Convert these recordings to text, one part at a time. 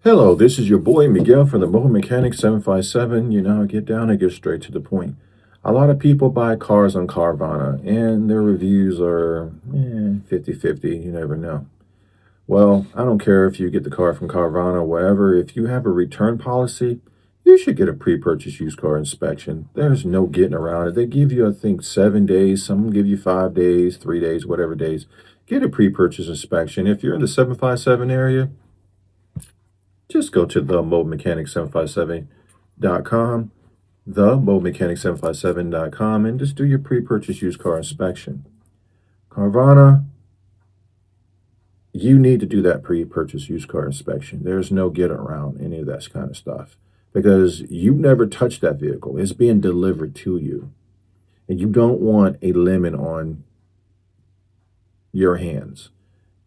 Hello, this is your boy Miguel from the Mobile Mechanic 757. You know, I get down and get straight to the point. A lot of people buy cars on Carvana, and their reviews are 50-50. You never know. Well, I don't care if you get the car from Carvana or wherever. If you have a return policy, you should get a pre-purchase used car inspection. There's no getting around it. They give you, I think, 7 days. Some give you 5 days, 3 days, whatever days. Get a pre-purchase inspection. If you're in the 757 area, just go to the mobilemechanic757.com, the mobilemechanic757.com, and just do your pre-purchase used car inspection. Carvana, you need to do that pre-purchase used car inspection. There's no get around any of that kind of stuff because you never touched that vehicle. It's being delivered to you, and you don't want a limit on your hands.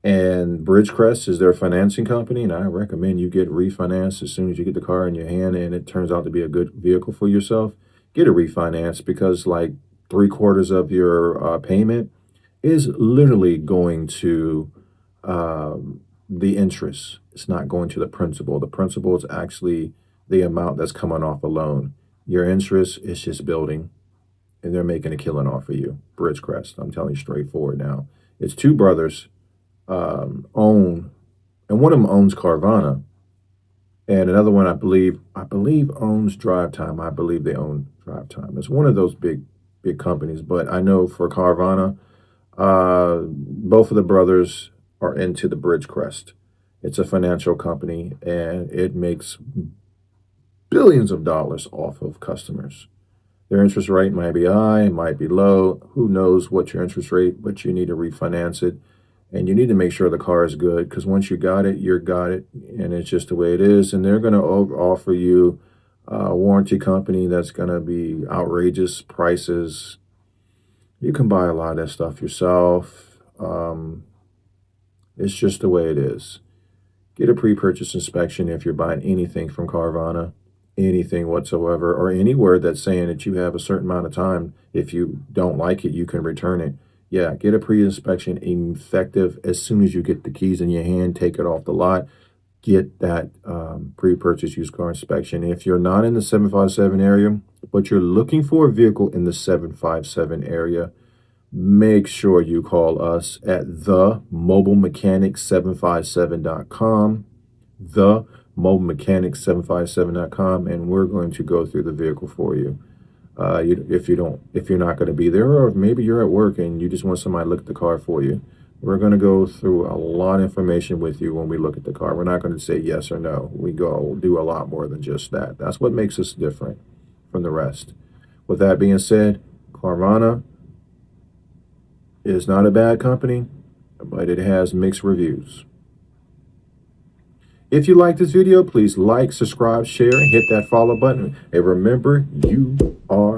And Bridgecrest is their financing company, and I recommend you get refinanced as soon as you get the car in your hand and it turns out to be a good vehicle for yourself. Get a refinance because like 3/4 of your payment is literally going to the interest. It's not going to the principal. The principal is actually the amount that's coming off a loan. Your interest is just building, and they're making a killing off of you. Bridgecrest, I'm telling you straightforward now. It's two brothers own, and one of them owns Carvana, and another one I believe owns Drive Time. I believe they own Drive Time. It's one of those big companies, but I know for Carvana, both of the brothers are into the Bridgecrest. It's a financial company, and it makes billions of dollars off of customers. Their interest rate might be high, might be low. Who knows what your interest rate, but you need to refinance it. And you need to make sure the car is good because once you got it, you got it, and it's just the way it is. And they're going to offer you a warranty company that's going to be outrageous prices. You can buy a lot of that stuff yourself. It's just the way it is. Get a pre-purchase inspection if you're buying anything from Carvana, anything whatsoever, or anywhere that's saying that you have a certain amount of time. If you don't like it, you can return it. Yeah, get a pre-inspection effective as soon as you get the keys in your hand, take it off the lot, get that pre-purchase used car inspection. If you're not in the 757 area, but you're looking for a vehicle in the 757 area, make sure you call us at the mobilemechanic757.com, the mobilemechanic757.com, and we're going to go through the vehicle for you. If you're not going to be there, or maybe you're at work and you just want somebody to look at the car for you, we're going to go through a lot of information with you when we look at the car. We're not going to say yes or no. We do a lot more than just that. That's what makes us different from the rest. With that being said, Carvana is not a bad company, but it has mixed reviews. If you like this video, please like, subscribe, share, and hit that follow button. And remember, you are